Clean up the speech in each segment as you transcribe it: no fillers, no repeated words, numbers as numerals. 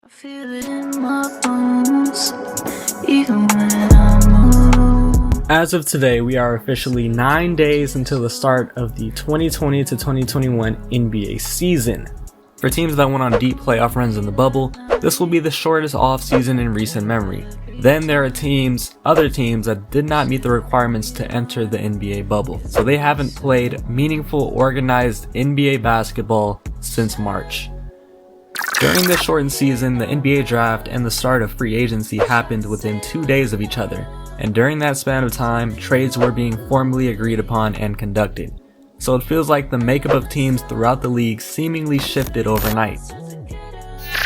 I feel it in my bones, even when I move. As of today, we are officially 9 days until the start of the 2020 to 2021 NBA season. For teams that went on deep playoff runs in the bubble, this will be the shortest offseason in recent memory. Then there are other teams that did not meet the requirements to enter the NBA bubble, so they haven't played meaningful, organized NBA basketball since March. During this shortened season, the NBA draft and the start of free agency happened within 2 days of each other, and during that span of time, trades were being formally agreed upon and conducted. So it feels like the makeup of teams throughout the league seemingly shifted overnight.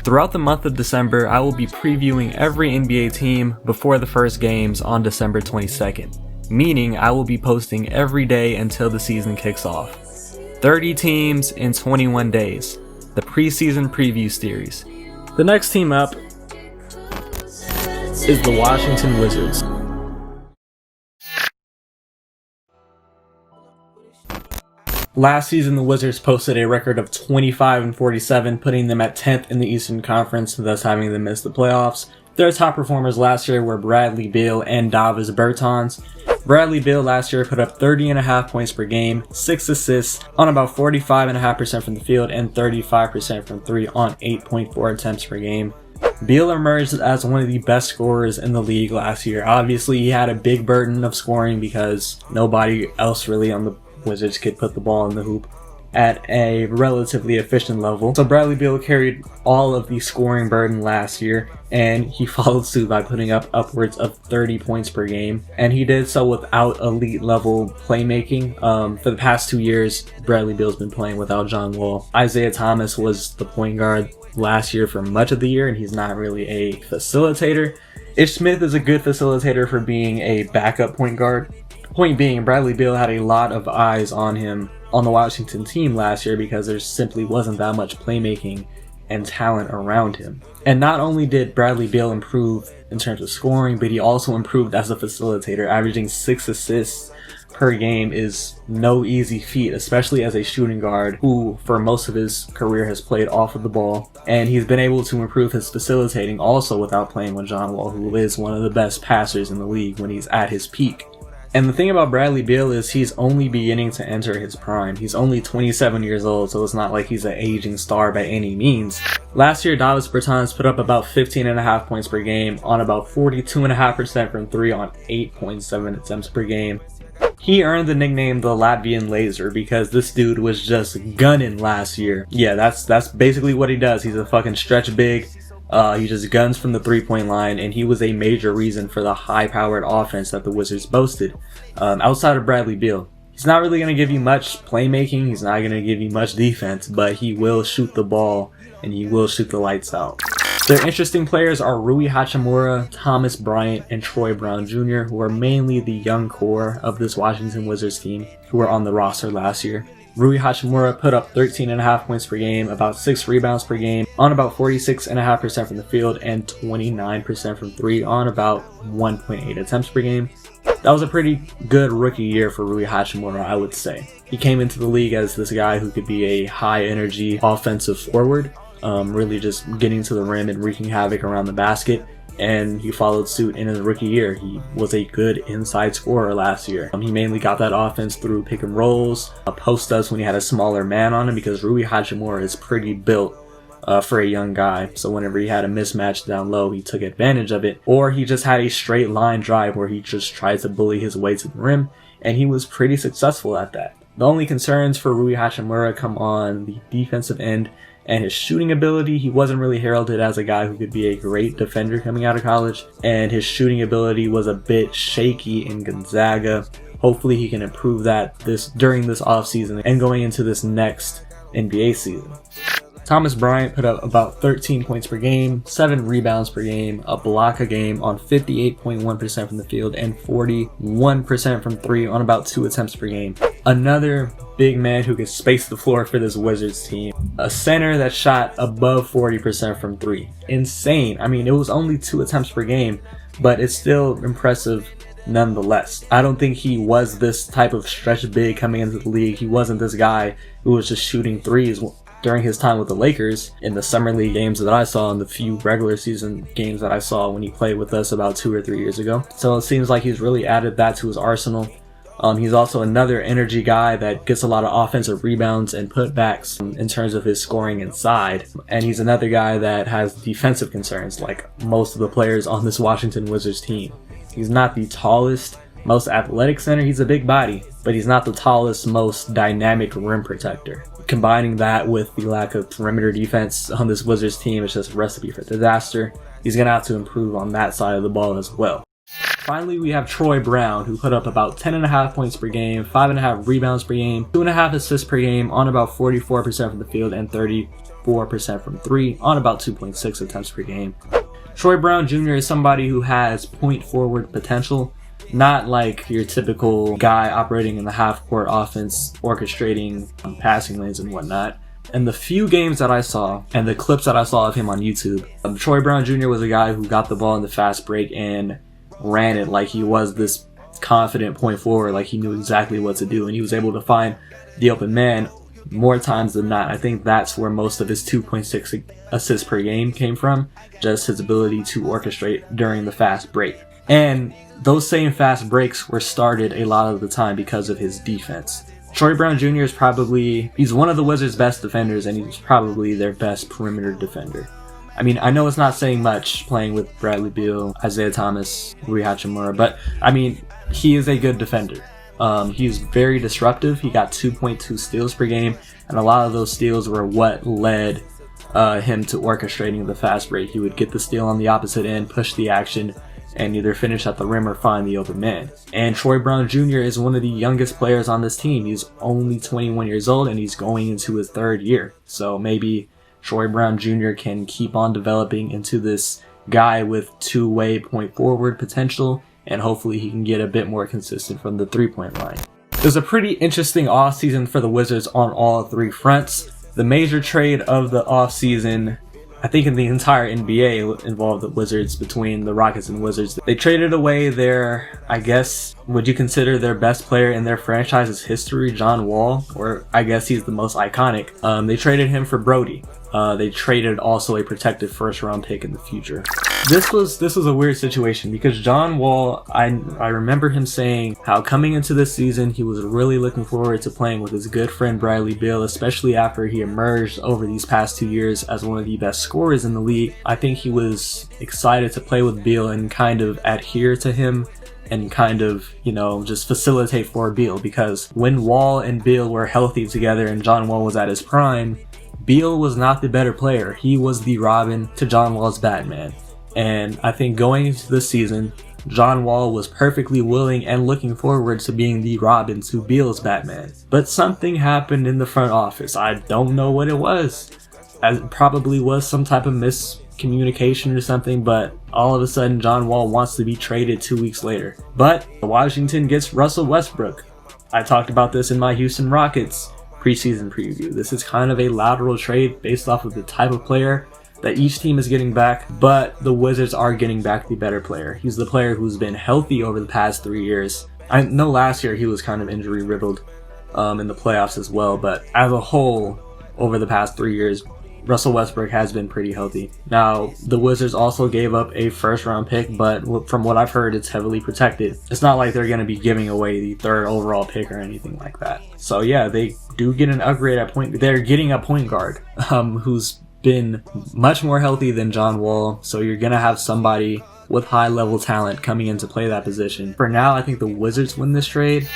Throughout the month of December, I will be previewing every NBA team before the first games on December 22nd, meaning I will be posting every day until the season kicks off. 30 teams in 21 days. The preseason preview series. The next team up is the Washington Wizards. Last season, the Wizards posted a record of 25-47, putting them at 10th in the Eastern Conference, thus having them miss the playoffs. Their top performers last year were Bradley Beal and Dollaz Bertans. Bradley Beal last year put up 30.5 points per game, 6 assists on about 45.5% from the field and 35% from 3 on 8.4 attempts per game. Beal emerged as one of the best scorers in the league last year. Obviously, he had a big burden of scoring because nobody else really on the Wizards could put the ball in the hoop at a relatively efficient level. So Bradley Beal carried all of the scoring burden last year, and he followed suit by putting up upwards of 30 points per game. And he did so without elite level playmaking. For the past 2 years, Bradley Beal's been playing without John Wall. Isaiah Thomas was the point guard last year for much of the year, and he's not really a facilitator. Ish Smith is a good facilitator for being a backup point guard. Point being, Bradley Beal had a lot of eyes on him on the Washington team last year because there simply wasn't that much playmaking and talent around him. And not only did Bradley Beal improve in terms of scoring, but he also improved as a facilitator. Averaging 6 assists per game is no easy feat, especially as a shooting guard who for most of his career has played off of the ball. And he's been able to improve his facilitating also without playing with John Wall, who is one of the best passers in the league when he's at his peak. And the thing about Bradley Beal is he's only beginning to enter his prime. He's only 27 years old, so it's not like he's an aging star by any means. Last year, Dollaz Bertans put up about 15.5 points per game on about 42.5% from 3 on 8.7 attempts per game. He earned the nickname the Latvian Laser because this dude was just gunning last year. Yeah, that's basically what he does. He's a fucking stretch big. He just guns from the three-point line, and he was a major reason for the high-powered offense that the Wizards boasted. Outside of Bradley Beal, he's not really going to give you much playmaking, he's not going to give you much defense, but he will shoot the ball, and he will shoot the lights out. Their interesting players are Rui Hachimura, Thomas Bryant, and Troy Brown Jr., who are mainly the young core of this Washington Wizards team, who were on the roster last year. Rui Hachimura put up 13.5 points per game, about 6 rebounds per game, on about 46.5% from the field, and 29% from 3 on about 1.8 attempts per game. That was a pretty good rookie year for Rui Hachimura, I would say. He came into the league as this guy who could be a high-energy offensive forward, really just getting to the rim and wreaking havoc around the basket. And he followed suit in his rookie year. He was a good inside scorer last year. He mainly got that offense through pick and rolls, post-ups when he had a smaller man on him because Rui Hachimura is pretty built for a young guy. So whenever he had a mismatch down low, he took advantage of it. Or he just had a straight line drive where he just tried to bully his way to the rim, and he was pretty successful at that. The only concerns for Rui Hachimura come on the defensive end and his shooting ability. He wasn't really heralded as a guy who could be a great defender coming out of college, and his shooting ability was a bit shaky in Gonzaga. Hopefully he can improve that during this offseason and going into this next NBA season. Thomas Bryant put up about 13 points per game, 7 rebounds per game, a block a game on 58.1% from the field, and 41% from 3 on about 2 attempts per game. Another big man who could space the floor for this Wizards team. A center that shot above 40% from 3. Insane. I mean, it was only 2 attempts per game, but it's still impressive nonetheless. I don't think he was this type of stretch big coming into the league. He wasn't this guy who was just shooting threes during his time with the Lakers in the summer league games that I saw and the few regular season games that I saw when he played with us about 2 or 3 years ago. So it seems like he's really added that to his arsenal. He's also another energy guy that gets a lot of offensive rebounds and putbacks in terms of his scoring inside. And he's another guy that has defensive concerns like most of the players on this Washington Wizards team. He's not the tallest, most athletic center. He's a big body, but he's not the tallest, most dynamic rim protector. Combining that with the lack of perimeter defense on this Wizards team is just a recipe for disaster. He's going to have to improve on that side of the ball as well. Finally, we have Troy Brown, who put up about 10.5 points per game, 5.5 rebounds per game, 2.5 assists per game on about 44% from the field and 34% from 3 on about 2.6 attempts per game. Troy Brown Jr. is somebody who has point forward potential, not like your typical guy operating in the half-court offense, orchestrating passing lanes and whatnot. In the few games that I saw, and the clips that I saw of him on YouTube, Troy Brown Jr. was a guy who got the ball in the fast break and ran it like he was this confident point forward, like he knew exactly what to do, and he was able to find the open man more times than not. I think that's where most of his 2.6 assists per game came from, just his ability to orchestrate during the fast break. And those same fast breaks were started a lot of the time because of his defense. Troy Brown Jr. is he's one of the Wizards' best defenders, and he's probably their best perimeter defender. I mean, I know it's not saying much playing with Bradley Beal, Isaiah Thomas, Rui Hachimura, but I mean, he is a good defender. He's very disruptive. He got 2.2 steals per game, and a lot of those steals were what led him to orchestrating the fast break. He would get the steal on the opposite end, push the action, and either finish at the rim or find the open man. And Troy Brown Jr. is one of the youngest players on this team. He's only 21 years old, and he's going into his 3rd year. So maybe Troy Brown Jr. can keep on developing into this guy with two-way point forward potential, and hopefully he can get a bit more consistent from the three-point line. It was a pretty interesting offseason for the Wizards on all 3 fronts. The major trade of the offseason, I think in the entire NBA, involved the Wizards between the Rockets and Wizards. They traded away their, I guess, would you consider their best player in their franchise's history, John Wall, or I guess he's the most iconic. They traded him for Brodie. They traded also a protected 1st-round pick in the future. This was a weird situation because John Wall, I remember him saying how coming into this season he was really looking forward to playing with his good friend Bradley Beal, especially after he emerged over these past 2 years as one of the best scorers in the league. I think he was excited to play with Beal and kind of adhere to him and kind of, just facilitate for Beal, because when Wall and Beal were healthy together and John Wall was at his prime, Beal was not the better player. He was the Robin to John Wall's Batman. And I think going into this season, John Wall was perfectly willing and looking forward to being the Robin to Beal's Batman. But something happened in the front office. I don't know what it was. It probably was some type of miscommunication or something, but all of a sudden John Wall wants to be traded 2 weeks later. But Washington gets Russell Westbrook. I talked about this in my Houston Rockets preseason preview. This is kind of a lateral trade based off of the type of player that each team is getting back, but the Wizards are getting back the better player. He's the player who's been healthy over the past 3 years. I know last year he was kind of injury riddled in the playoffs as well, but as a whole, over the past 3 years, Russell Westbrook has been pretty healthy. Now, the Wizards also gave up a 1st-round pick, but from what I've heard, it's heavily protected. It's not like they're going to be giving away the 3rd overall pick or anything like that. So yeah, they do get an upgrade at point. They're getting a point guard who's been much more healthy than John Wall, so you're going to have somebody with high-level talent coming in to play that position. For now, I think the Wizards win this trade.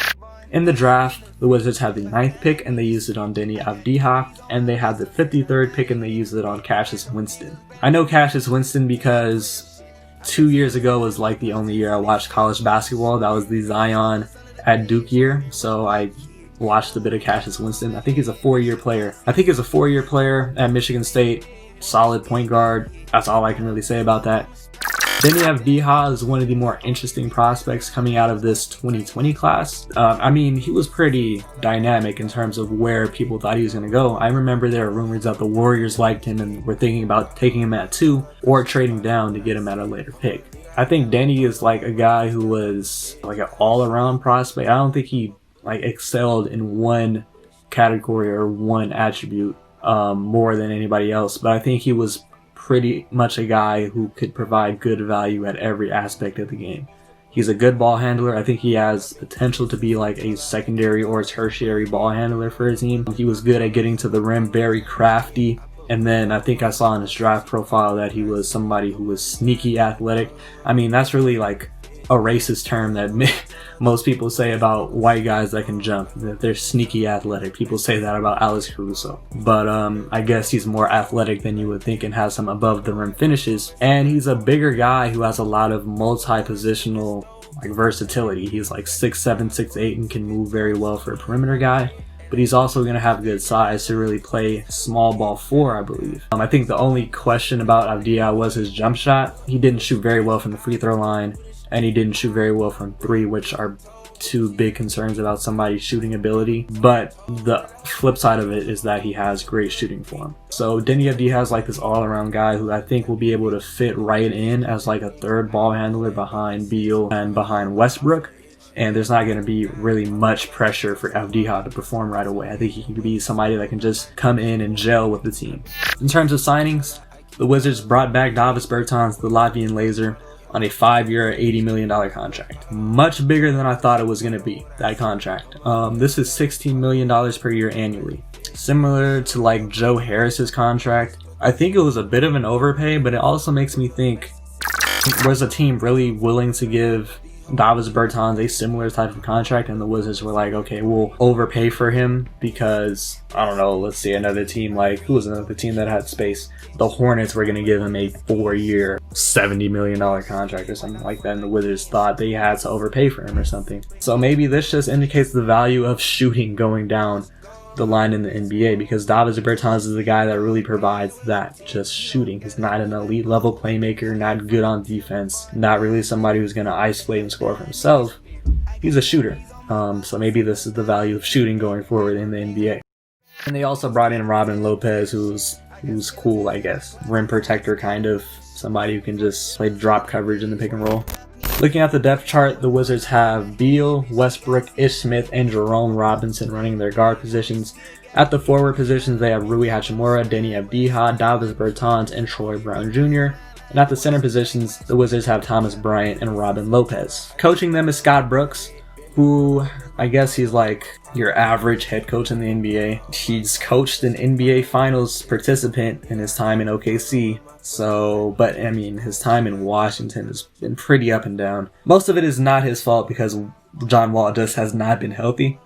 In the draft, the Wizards had the 9th pick and they used it on Deni Avdija, and they had the 53rd pick and they used it on Cassius Winston. I know Cassius Winston because 2 years ago was like the only year I watched college basketball. That was the Zion at Duke year, so I watched a bit of Cassius Winston. I think he's a 4-year player. At Michigan State. Solid point guard. That's all I can really say about that. Deni Avdija is one of the more interesting prospects coming out of this 2020 class. He was pretty dynamic in terms of where people thought he was going to go. I remember there were rumors that the Warriors liked him and were thinking about taking him at 2 or trading down to get him at a later pick. I think Deni is like a guy who was like an all-around prospect. I don't think he excelled in one category or one attribute more than anybody else, but I think he was pretty much a guy who could provide good value at every aspect of the game. He's a good ball handler. I think he has potential to be like a secondary or tertiary ball handler for his team. He was good at getting to the rim, very crafty. And then I think I saw in his draft profile that he was somebody who was sneaky athletic. I mean, that's really like a racist term that most people say about white guys that can jump, that they're sneaky athletic. People say that about Alex Caruso. But I guess he's more athletic than you would think and has some above the rim finishes. And he's a bigger guy who has a lot of multi-positional like versatility. He's like 6'7", 6'8", and can move very well for a perimeter guy. But he's also going to have good size to really play small ball 4, I believe. I think the only question about Avdija was his jump shot. He didn't shoot very well from the free throw line, and he didn't shoot very well from 3, which are two big concerns about somebody's shooting ability. But the flip side of it is that he has great shooting form. So Deni Avdija is like this all-around guy who I think will be able to fit right in as like a third ball handler behind Beal and behind Westbrook. And there's not going to be really much pressure for Avdija to perform right away. I think he could be somebody that can just come in and gel with the team. In terms of signings, the Wizards brought back Davis Bertans, the Latvian Laser, on a 5-year, $80 million contract. Much bigger than I thought it was going to be, that contract. This is $16 million per year annually. Similar to like Joe Harris's contract. I think it was a bit of an overpay, but it also makes me think, was a team really willing to give Davis Bertans a similar type of contract? And the Wizards were like, okay, we'll overpay for him because, I don't know, let's see, another team like, who was another team that had space? The Hornets were going to give him a 4-year, $70 million contract or something like that, and the Wizards thought they had to overpay for him or something. So maybe this just indicates the value of shooting going down the line in the NBA, because Davis Bertans is the guy that really provides that, just shooting. He's not an elite level playmaker, not good on defense, not really somebody who's going to isolate and score for himself. He's a shooter. So maybe this is the value of shooting going forward in the NBA. And they also brought in Robin Lopez, who's cool, I guess. Rim protector kind of, somebody who can just play drop coverage in the pick and roll. Looking at the depth chart, the Wizards have Beal, Westbrook, Ish Smith, and Jerome Robinson running their guard positions. At the forward positions, they have Rui Hachimura, Deni Avdija, Davis Bertans, and Troy Brown Jr. And at the center positions, the Wizards have Thomas Bryant and Robin Lopez. Coaching them is Scott Brooks, who I guess he's like your average head coach in the NBA. He's coached an NBA Finals participant in his time in OKC. So, but I mean, his time in Washington has been pretty up and down. Most of it is not his fault because John Wall just has not been healthy.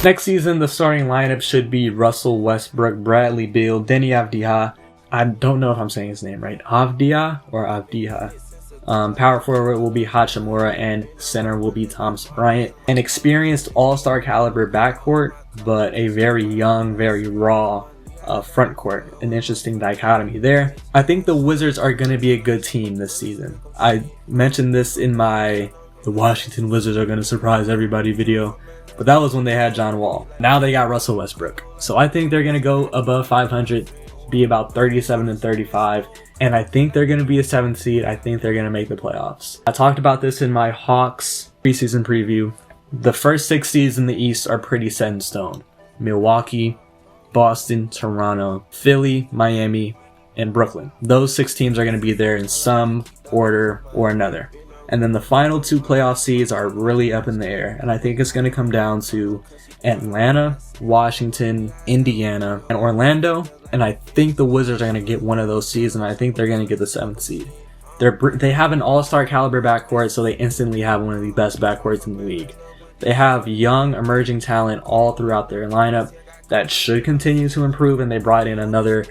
Next season, the starting lineup should be Russell Westbrook, Bradley Beal, Deni Avdija. I don't know if I'm saying his name right. Avdija or Avdija. Power forward will be Hachimura, and center will be Thomas Bryant. An experienced all-star caliber backcourt, but a very young, very raw front court. An interesting dichotomy there. I think the Wizards are going to be a good team this season. I mentioned this in my "The Washington Wizards are going to surprise everybody" video, but that was when they had John Wall. Now they got Russell Westbrook. So I think they're going to go above 500, be about 37-35, and I think they're going to be a 7th seed. I think they're going to make the playoffs. I talked about this in my Hawks preseason preview. The first 6 seeds in the East are pretty set in stone. Milwaukee, Boston, Toronto, Philly, Miami, and Brooklyn. Those 6 teams are going to be there in some order or another. And then the final 2 playoff seeds are really up in the air. And I think it's going to come down to Atlanta, Washington, Indiana, and Orlando. And I think the Wizards are going to get one of those seeds, and I think they're going to get the 7th seed. They have an all-star caliber backcourt, so they instantly have one of the best backcourts in the league. They have young, emerging talent all throughout their lineup that should continue to improve, and they brought in another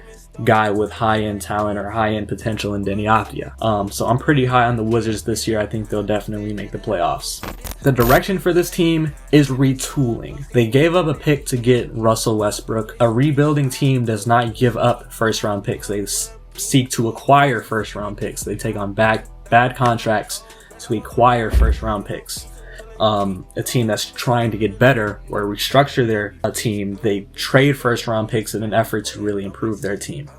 guy with high-end talent or high-end potential in Deni Avdija. So I'm pretty high on the Wizards this year. I think they'll definitely make the playoffs. The direction for this team is retooling. They gave up a pick to get Russell Westbrook. A rebuilding team does not give up first-round picks. They seek to acquire first-round picks. They take on bad contracts to acquire first-round picks. A team that's trying to get better or restructure their team, they trade first round picks in an effort to really improve their team.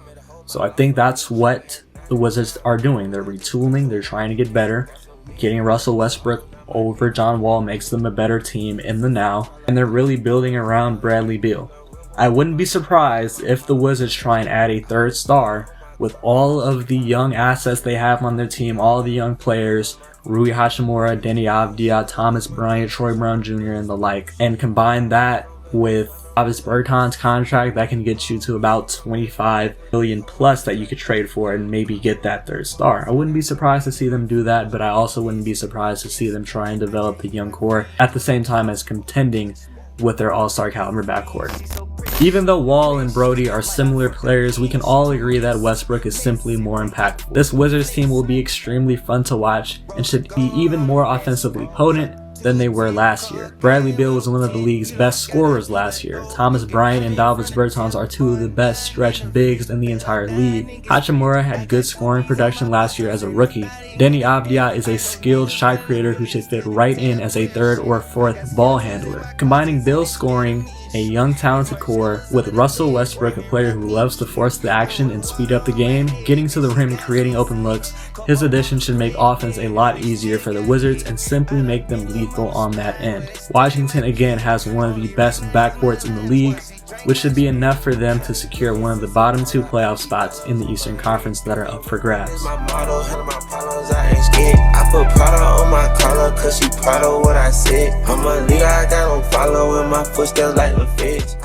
So I think that's what the Wizards are doing. They're retooling, they're trying to get better. Getting Russell Westbrook over John Wall makes them a better team in the now, and they're really building around Bradley Beal. I wouldn't be surprised if the Wizards try and add a third star with all of the young assets they have on their team, all of the young players, Rui Hachimura, Deni Avdija, Thomas Bryant, Troy Brown Jr., and the like, and combine that with Davis Bertans' contract that can get you to about $25 million plus that you could trade for and maybe get that third star. I wouldn't be surprised to see them do that, but I also wouldn't be surprised to see them try and develop the young core at the same time as contending with their all-star caliber backcourt. Even though Wall and Brodie are similar players, we can all agree that Westbrook is simply more impactful. This Wizards team will be extremely fun to watch and should be even more offensively potent than they were last year. Bradley Beal was one of the league's best scorers last year. Thomas Bryant and Davis Bertans are two of the best stretch bigs in the entire league. Hachimura had good scoring production last year as a rookie. Deni Avdija is a skilled shot creator who should fit right in as a third or fourth ball handler. Combining Beal's scoring, a young talented core, with Russell Westbrook, a player who loves to force the action and speed up the game, getting to the rim and creating open looks, his addition should make offense a lot easier for the Wizards and simply make them lethal on that end. Washington again has one of the best backcourts in the league, which should be enough for them to secure one of the bottom two playoff spots in the Eastern Conference that are up for grabs. I put Prada on my collar, cause she proud of what I said. I'm a leader, I got on follow in my footsteps like the feds.